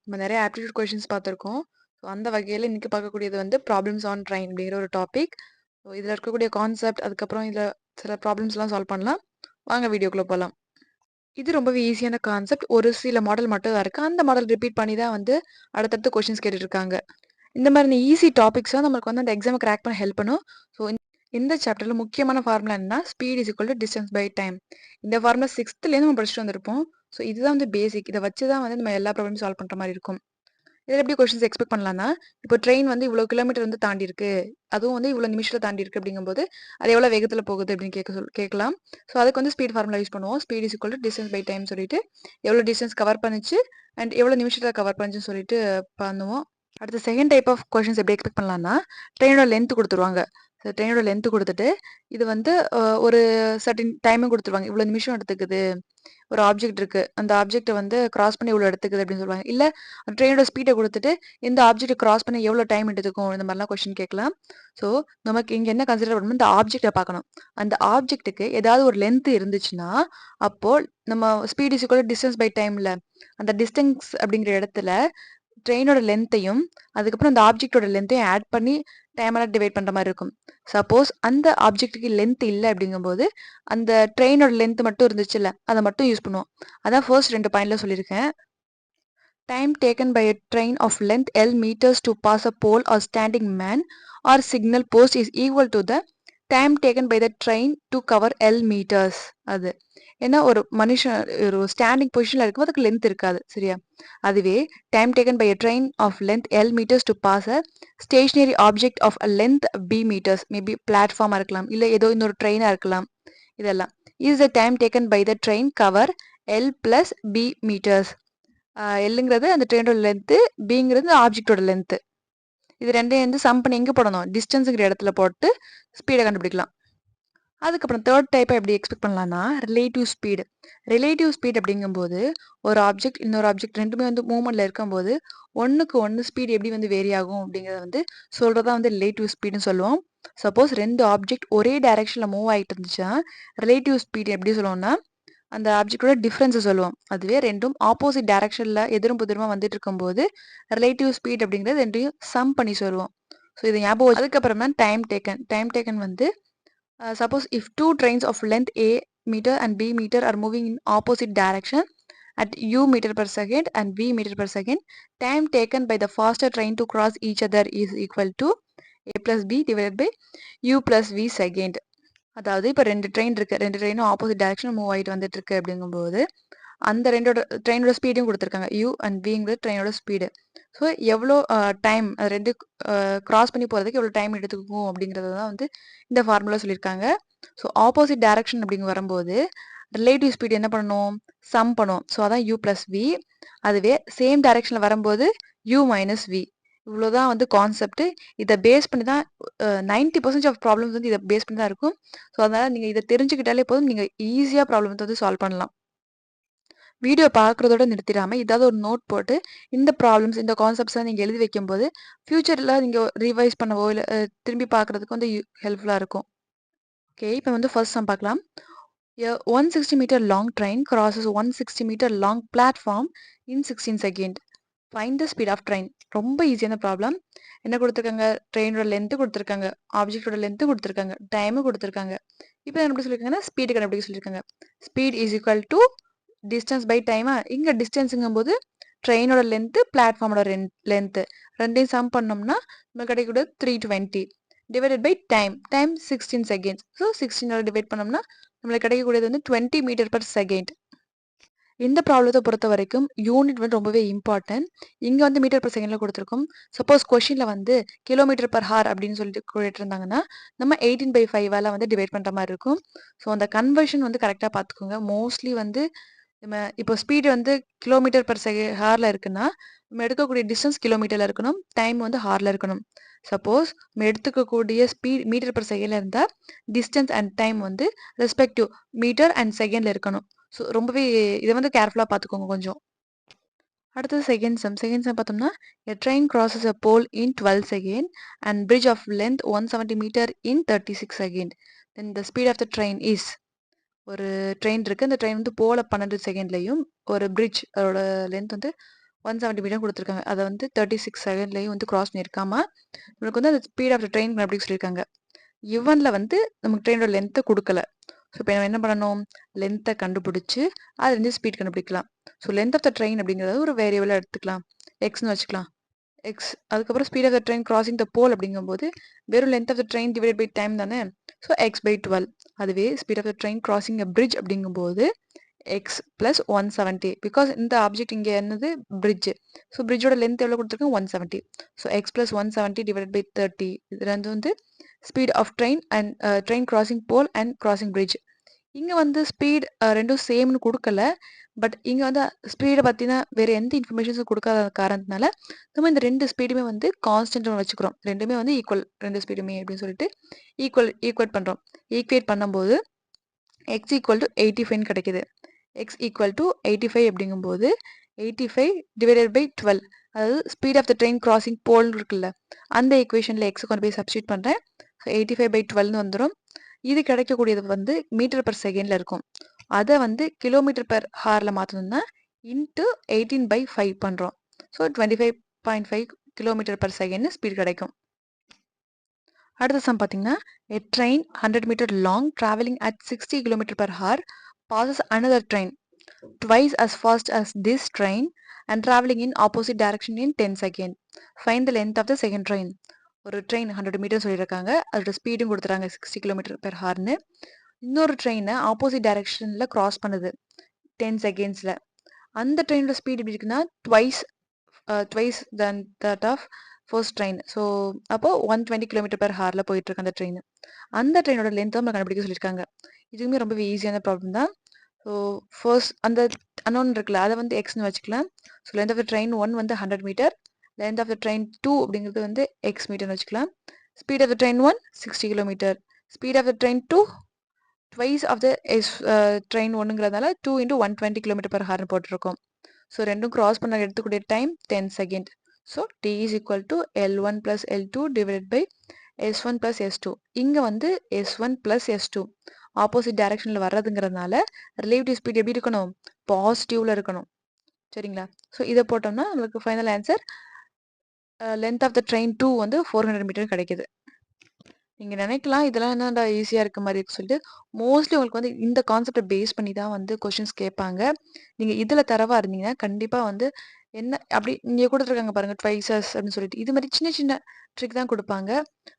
நம்ம நிறைய aptitude questions பார்த்துருக்கோம். ஸோ அந்த வகையில் இன்னைக்கு பார்க்கக்கூடியது வந்து ப்ராப்ளம்ஸ் ஆன் ட்ரெயின் அப்படிங்கிற ஒரு டாபிக். ஸோ இதில் இருக்கக்கூடிய கான்செப்ட், அதுக்கப்புறம் இதில் சில ப்ராப்ளம்ஸ்லாம் சால்வ் பண்ணலாம். வாங்க வீடியோக்குள்ளே போகலாம். இது ரொம்பவே ஈஸியான கான்செப்ட். ஒரு சில மாடல் மட்டும் தான் இருக்குது. அந்த மாடல் ரிப்பீட் பண்ணி தான் வந்து அடுத்தடுத்து கொஷின்ஸ் கேட்டுட்ருக்காங்க. இந்த மாதிரி ஈஸி டாபிக்ஸாக நம்மளுக்கு வந்து அந்த எக்ஸாமை கிராக் பண்ண ஹெல்ப் பண்ணும். ஸோ இந்த சாப்டரில் முக்கியமான ஃபார்முலா என்னன்னா speed is equal to distance by time. இந்த ஃபார்முலா 6th நம்ம படிச்சுட்டு வந்திருப்போம். ஸோ இதுதான் வந்து பேசிக். இதை வச்சு தான் வந்து நம்ம எல்லா ப்ராப்ளமும் சால்வ் பண்ணுற மாதிரி இருக்கும். இதில் எப்படி கொஸ்டின்ஸ் எக்ஸ்பெக்ட் பண்ணலாம்னா, இப்போ ட்ரெயின் வந்து இவ்வளோ கிலோமீட்டர் வந்து தாண்டி இருக்கு. அதுவும் வந்து இவ்வளோ நிமிஷத்துல தாண்டி இருக்கு அப்படிங்கும்போது, அது எவ்வளோ வேகத்தில் போகுது அப்படின்னு கேட்கலாம். ஸோ அதுக்கு வந்து ஸ்பீட் ஃபார்முலா யூஸ் பண்ணுவோம். Speed is equal to distance by time சொல்லிட்டு எவ்வளோ டிஸ்டன்ஸ் கவர் பண்ணுச்சு அண்ட் எவ்வளோ நிமிஷத்தில் கவர் பண்ணுச்சுன்னு சொல்லிட்டு பண்ணுவோம். அடுத்து செகண்ட் டைப் ஆஃப் கொஷின்ஸ் எப்படி எக்ஸ்பெக்ட் பண்ணலாம்னா, ட்ரெயினோட லென்த் கொடுத்துருவாங்க. ஸோ ட்ரெயினோட லென்த் கொடுத்துட்டு இது வந்து ஒரு சர்டின் டைமும் கொடுத்துருவாங்க. இவ்வளோ நிமிஷம் எடுத்துக்குது. ஒரு ஆப்ஜெக்ட் இருக்கு. அந்த ஆப்ஜெக்ட்ட வந்து கிராஸ் பண்ணி இவ்வளோ எடுத்துக்குது அப்படின்னு சொல்லுவாங்க. இல்ல ட்ரெயினோட ஸ்பீட குடுத்துட்டு, இந்த ஆப்ஜெக்ட்ட கிராஸ் பண்ண எவ்வளோ டைம் எடுத்துக்கும்? இந்த மாரிலாம் கொஸ்டின் கேட்கலாம். ஸோ, நமக்கு இங்க என்ன கன்சிடர் பண்ணணும், இந்த ஆப்ஜெக்ட்ட பார்க்கணும். அந்த ஆப்ஜெக்ட்டுக்கு ஏதாவது ஒரு லென்த் இருந்துச்சுன்னா, அப்போ நம்ம speed is equal to distance by டைம்ல. அந்த டிஸ்டன்ஸ் அப்படிங்கிற இடத்துல ட்ரெயினோட லென்த்தையும், அதுக்கப்புறம் அந்த ஆப்ஜெக்ட்டோட லென்த்தையும் ஆட் பண்ணி டைமால டிவைட் பண்ற மாரி இருக்கும். சப்போஸ் அந்த ஆப்ஜெக்ட்டுக்கு லென்த் இல்ல அப்படிங்கும்போது, அந்த ட்ரெயினோட லென்த் மட்டும் இருந்துச்சுல்ல, அத மட்டும் யூஸ் பண்ணுவோம். அதான் ஃபர்ஸ்ட் 2 பாயிண்ட்ல சொல்லியிருக்கேன். Time taken by a train of length L meters to pass a pole or standing man or signal post is equal to the time taken by the train to cover L meters. அது ஏன்னா ஒரு மனுஷன் ஒரு standing பொசிஷன்ல இருக்கும்போது அதுக்கு length இருக்காது சரியா. அதுவே time taken by a train of length L meters to pass a stationary object of a length B meters, maybe பிளாட்ஃபார்மா இருக்கலாம், இல்லை ஏதோ இன்னொரு ட்ரெயினா இருக்கலாம். இதெல்லாம் is the time taken by the train cover L plus B meters. எல்லுங்கிறது அந்த ட்ரெயினோட length, பிங்கிறது ஆப்ஜெக்ட்டோட length. இது 2யும் வந்து சம் பண்ணி எங்க போடணும்? டிஸ்டன்ஸுங்கிற இடத்துல போட்டு ஸ்பீட கண்டுபிடிக்கலாம். அதுக்கப்புறம் தேர்ட் டைப்பா எப்படி எக்ஸ்பெக்ட் பண்ணலாம்னா, ரிலேட்டிவ் ஸ்பீடு. ரிலேட்டிவ் ஸ்பீட் அப்படிங்கும்போது, ஒரு ஆப்ஜெக்ட், இன்னொரு ஆப்ஜெக்ட் 2மே வந்து மூவ்மெண்ட்ல இருக்கும்போது, ஒண்ணுக்கு ஒண்ணு ஸ்பீட் எப்படி வந்து வேரி ஆகும் அப்படிங்கிறத வந்து சொல்றதா வந்து ரிலேட்டிவ் ஸ்பீடுன்னு சொல்லுவோம். சப்போஸ் 2 ஆப்ஜெக்ட் ஒரே டைரக்ஷன்ல மூவ் ஆயிட்டு இருந்துச்சுன்னா, ரிலேட்டிவ் ஸ்பீட் எப்படி சொல்லுவோம்னா, அந்த ஆப்ஜெக்ட்டோட டிஃபரன்ஸ சொல்லுவோம். அதுவே 2ம் ஆப்போசிட் டைரக்ஷன்ல எதிரும் புதிருமா வந்துட்டு இருக்கும்போது, ரிலேட்டிவ் ஸ்பீட் அப்படிங்கிறது 2யும் சம் பண்ணி சொல்லுவோம். ஸோ இத ஞாபகம் அதுக்கப்புறம் தான் டைம் டேக்கன். டைம் டேக்கன் வந்து suppose if two trains of length A meter and B meter are moving in opposite direction at u meter per second and v meter per second, time taken by the faster train to cross each other is equal to a plus b divided by u plus v second. அதாவது இப்போ 2 train இருக்கு. 2 ட்ரெயினும் opposite direction move ஆயிட்டு வந்துட்டு இருக்கு அப்படிங்கும்போது, அந்த 2 ட்ரெயினோட ஸ்பீடையும் குடுத்துருக்காங்க. u அண்ட் vங்கிறது ட்ரெயினோட ஸ்பீடு. ஸோ எவ்வளோ டைம் அது 2 கிராஸ் பண்ணி போறதுக்கு எவ்வளோ டைம் எடுத்துக்கும் அப்படிங்கிறத தான் வந்து இந்த ஃபார்முலா சொல்லியிருக்காங்க. ஸோ ஆப்போசிட் டைரக்ஷன் அப்படிங்க வரும்போது, ரிலேட்டிவ் ஸ்பீட் என்ன பண்ணணும்? சம் பண்ணுவோம். ஸோ அதான் u பிளஸ் v. அதுவே சேம் டைரக்ஷன்ல வரும்போது u மைனஸ் v. இவ்வளோதான் வந்து கான்செப்ட். இத பேஸ் பண்ணி தான் 90% ஆஃப் ப்ராப்ளம்ஸ் வந்து இத பேஸ் பண்ணி தான் இருக்கும். ஸோ அதனால நீங்க இத தெரிஞ்சுக்கிட்டாலே போதும். நீங்க ஈஸியா ப்ராப்ளம் வந்து சால்வ் பண்ணலாம். வீடியோ பார்க்குறதோட நிறுத்திடாம, ஏதாவது ஒரு நோட் போட்டு, இந்த ப்ராப்ளம்ஸ், இந்த கான்செப்ட்ஸ்லாம் நீங்க எழுதி வைக்கும்போது, ஃபியூச்சர்ல நீங்க ரிவைஸ் பண்ணவோ, இல்ல திரும்பி பார்க்குறதுக்கு வந்து ஹெல்ப்ஃபுல்லா இருக்கும். ஓகே, இப்போ வந்து ஃபர்ஸ்ட் சம் பார்க்கலாம். A 160 meter long train crosses 160 meter long platform in 16 seconds. Find the speed of train. ரொம்ப ஈஸியான ப்ராப்ளம். என்ன குடுத்துருக்காங்க? ட்ரெயினோட லென்த் குடுத்துருக்காங்க. ஆப்ஜெக்ட்டோட லென்த் குடுத்துருக்காங்க. டைம் குடுத்துருக்காங்க. இப்போ என்ன எப்படி சொல்லியிருக்காங்கன்னா, ஸ்பீடு கண்டுபிடிக்க சொல்லியிருக்காங்க. Speed is equal to distance by டைமா? இங்க டிஸ்டன்ஸுங்கும்போது ட்ரெயினோட லென்த், பிளாட்ஃபார்மோட லென்த் 2யும் சம் பண்ணோம்னா நமக்கு கிடைக்கக்கூடியது 320 divided by time. Time 16 seconds. So 16 divide பண்ணோம்னா நம்மளுக்கு கிடைக்கக்கூடியது வந்து 20 மீட்டர் பர் செகண்ட். இந்த ப்ராப்ளத்தை பொறுத்த வரைக்கும் யூனிட் வந்து ரொம்பவே இம்பார்ட்டன்ட். இங்க வந்து மீட்டர் பர் செகண்ட்ல கொடுத்துருக்கோம். சப்போஸ் கொஸ்டின்ல வந்து கிலோமீட்டர் பர் ஹார் அப்படின்னு சொல்லிட்டு கேட்டிருந்தாங்கன்னா நம்ம 18/5 வந்து டிவைட் பண்ற மாதிரி இருக்கும். ஸோ அந்த கன்வர்ஷன் வந்து கரெக்டாக பார்த்துக்கோங்க. மோஸ்ட்லி வந்து நம்ம இப்போ ஸ்பீடு வந்து கிலோமீட்டர் பர் ஹார்ல இருக்குன்னா நம்ம எடுக்கக்கூடிய டிஸ்டன்ஸ் கிலோமீட்டர்ல இருக்கணும். டைம் வந்து ஹார்ல இருக்கணும். சப்போஸ் நம்ம எடுத்துக்கக்கூடிய ஸ்பீட் மீட்டர் பர் செகண்ட்ல இருந்தால் டிஸ்டன்ஸ் அண்ட் டைம் வந்து ரெஸ்பெக்டிவ் மீட்டர் அண்ட் செகண்ட்ல இருக்கணும். ஸோ ரொம்பவே இதை வந்து கேர்ஃபுல்லாக பார்த்துக்கோங்க கொஞ்சம். அடுத்தது செகண்ட் சம் பார்த்தோம்னா a train crosses a pole in 12 seconds and bridge of length 170 meter in 36 seconds. Then the speed of the train is. ஒரு ட்ரெயின் இருக்கு. அந்த ட்ரெயின் வந்து போல 12 செகண்ட்லையும் ஒரு பிரிட்ஜ் அதோட லென்த் வந்து 170 மீட்டர் கொடுத்துருக்காங்க. அதை வந்து 36 செகண்ட்லேயும் வந்து கிராஸ் பண்ணியிருக்காம நம்மளுக்கு வந்து அந்த ஸ்பீட் ஆஃப் த ட்ரெயின் அப்படின்னு சொல்லியிருக்காங்க. இவனில் வந்து நமக்கு ட்ரெயினோட லென்த்தை கொடுக்கல. ஸோ இப்போ நம்ம என்ன பண்ணணும், லென்த்தை கண்டுபிடிச்சி அதுலேருந்து ஸ்பீட் கண்டுபிடிக்கலாம். So length of the train அப்படிங்கிறது ஒரு வேரியபிளாக எடுத்துக்கலாம், எக்ஸ்னு வச்சுக்கலாம். எக்ஸ் அதுக்கப்புறம் speed of the train crossing the pole அப்படிங்கும்போது வெறும் length of the train divide by time தானே. So X by 12. அதுவே speed of the train crossing a bridge அப்படிங்கும்போது எக்ஸ் ப்ளஸ் 170. பிகாஸ் இந்த ஆப்ஜெக்ட் இங்கே என்னது பிரிட்ஜ். ஸோ பிரிட்ஜோட லென்த் எவ்வளோ கொடுத்துருக்கோம், 170. So X plus 170 divide by 30. இது வந்து speed of train and train crossing pole and crossing bridge. இங்கே வந்து ஸ்பீட் ரெண்டும் சேம்னு கொடுக்கல. பட் இங்கே வந்து ஸ்பீடை பற்றினா வேறு எந்த இன்ஃபர்மேஷன்ஸும் கொடுக்காத காரணத்தினால நம்ம இந்த 2 ஸ்பீடுமே வந்து கான்ஸ்டன்ட் வச்சுக்கிறோம். ரெண்டுமே வந்து ஈக்குவல், 2 ஸ்பீடுமே அப்படின்னு சொல்லிட்டு ஈக்குவேட் பண்ணுறோம். ஈக்குவேட் பண்ணும்போது எக்ஸ் ஈக்குவல் டு 85 கிடைக்குது. எக்ஸ் ஈக்குவல் டு 85 அப்படிங்கும்போது 85 டிவைடட் பை 12, அதாவது speed of the train crossing போல்னு இருக்குல்ல, அந்த ஈக்குவேஷனில் எக்ஸை கொண்டு போய் சப்ஸ்டியூட் பண்ணுறேன். ஸோ 85 பை 12னு வந்துடும். இது கிடைக்கக்கூடியது வந்து மீட்டர் பர் செகண்டில் இருக்கும். அதை வந்து கிலோமீட்டர் பெர் ஹாரில் மாற்றணும்னா இன்ட்டு 18/5 பண்ணுறோம். So 25.5 kilometre per second speed கிடைக்கும். அடுத்த சம் பார்த்தீங்கன்னா, a train 100 meter long traveling at 60 km per hour passes another train twice as fast as this train and traveling in opposite direction in 10 seconds. Find the length of the second train. ஒரு train 100 metre சொல்லியிருக்காங்க, அதோட ஸ்பீடும் கொடுத்துறாங்க 60 km per hourனு. இன்னொரு ட்ரெயினை opposite டைரக்ஷனில் cross பண்ணுது 10 செகண்ட்ஸில். அந்த ட்ரெயினோட ஸ்பீட் எப்படி இருக்குன்னா twice than that of first train. So அப்போ 120 km per hourல போயிட்டு இருக்கு அந்த ட்ரெயின். அந்த ட்ரெயினோட லென்த் நம்ம கண்டுபிடிக்க சொல்லியிருக்காங்க. இதுவுமே ரொம்பவே ஈஸியான ப்ராப்ளம் தான். ஸோ ஃபர்ஸ்ட் அந்த அன்னோன் இருக்குல்ல, அதை வந்து எக்ஸ்னு வச்சுக்கலாம். So length of the train 1 வந்து 100 metre, length of the train 2 அப்படிங்கிறது வந்து எக்ஸ் மீட்டர்னு வச்சுக்கலாம். Speed of the train 1 60 km, speed of the train 2 twice of the train 1ங்கிறதுனால 2 × 120 km per hour போட்டிருக்கோம். ஸோ ரெண்டும் கிராஸ் பண்ண எடுத்துக்கூடிய time 10 second. So T is equal to L1 + L2 divide by S1 + S2. இங்கே வந்து S1 + S2 opposite டைரக்ஷனில் வர்றதுங்கிறதுனால relative speed எப்படி இருக்கணும், பாசிட்டிவில் இருக்கணும். சரிங்களா? ஸோ இதை போட்டோம்னா நம்மளுக்கு final answer length of the train 2 வந்து 400 மீட்டர் கிடைக்குது. நீங்கள் நினைக்கலாம் இதெல்லாம் என்னடா ஈஸியாக இருக்க மாதிரி இருக்கு சொல்லிட்டு. மோஸ்ட்லி உங்களுக்கு வந்து இந்த கான்செப்டை பேஸ் பண்ணி தான் வந்து கொஷின்ஸ் கேட்பாங்க. நீங்கள் இதில் தரவாக இருந்தீங்கன்னா கண்டிப்பாக வந்து என்ன அப்படி இங்கே கொடுத்துருக்காங்க பாருங்கள் ட்வைசஸ் அப்படின்னு சொல்லிட்டு, இது மாதிரி சின்ன சின்ன ட்ரிக் தான் கொடுப்பாங்க.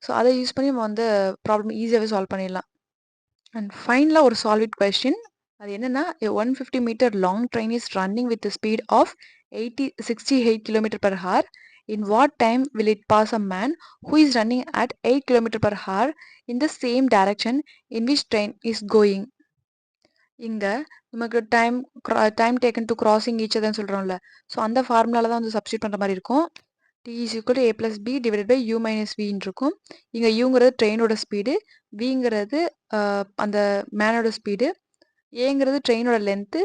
ஸோ அதை யூஸ் பண்ணி நம்ம வந்து ப்ராப்ளம் ஈஸியாகவே சால்வ் பண்ணிடலாம். அண்ட் ஃபைனலாக ஒரு சால்விட் கொஸ்டின். அது என்னென்னா, 150 metre long train is running with speed of 68 km per hour. In what time will it pass a man who is running at 8 km per hour in the same direction in which train is going? இங்கே நமக்கு time taken to crossing each அதர்னு சொல்கிறோம்ல, so அந்த ஃபார்முலாவில் தான் வந்து substitute பண்ணுற மாதிரி இருக்கும். T is equal to A + B divide by U - Vன்னு இருக்கும். இங்கே யூங்கிறது ட்ரெயினோட ஸ்பீடு, விங்கிறது அந்த மேனோட ஸ்பீடு, ஏங்கிறது ட்ரெயினோட லென்த்து,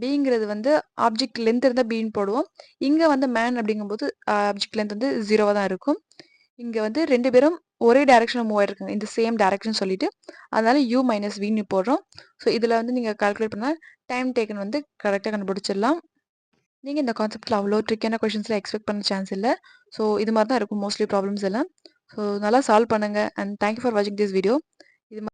பிங்கிறது வந்து ஆப்ஜெக்ட் லென்த் இருந்தால் பின்னு போடுவோம். இங்கே வந்து மேன் அப்படிங்கும்போது ஆப்ஜெக்ட் லென்த் வந்து 0வாக தான் இருக்கும். இங்கே வந்து 2 பேரும் ஒரே டைரக்ஷனில் மூவ் ஆகிருக்காங்க, இந்த சேம் டைரக்ஷன் சொல்லிட்டு, அதனால U - Vன்னு போடுறோம். ஸோ இதில் வந்து நீங்கள் கால்குலேட் பண்ணால் டைம் டேக்கன் வந்து கரெக்டாக கண்டுபிடிச்சிடலாம். நீங்கள் இந்த கான்செப்ட்டில் அவ்வளோ ட்ரிக்கான கொஷின்ஸில் எக்ஸ்பெக்ட் பண்ண சான்ஸ் இல்லை. ஸோ இது மாதிரி தான் இருக்கும் மோஸ்ட்லி ப்ராப்ளம்ஸ் எல்லாம். ஸோ நல்லா சால்வ் பண்ணுங்கள். அண்ட் தேங்க்யூ ஃபார் வாட்சிங் திஸ் வீடியோ.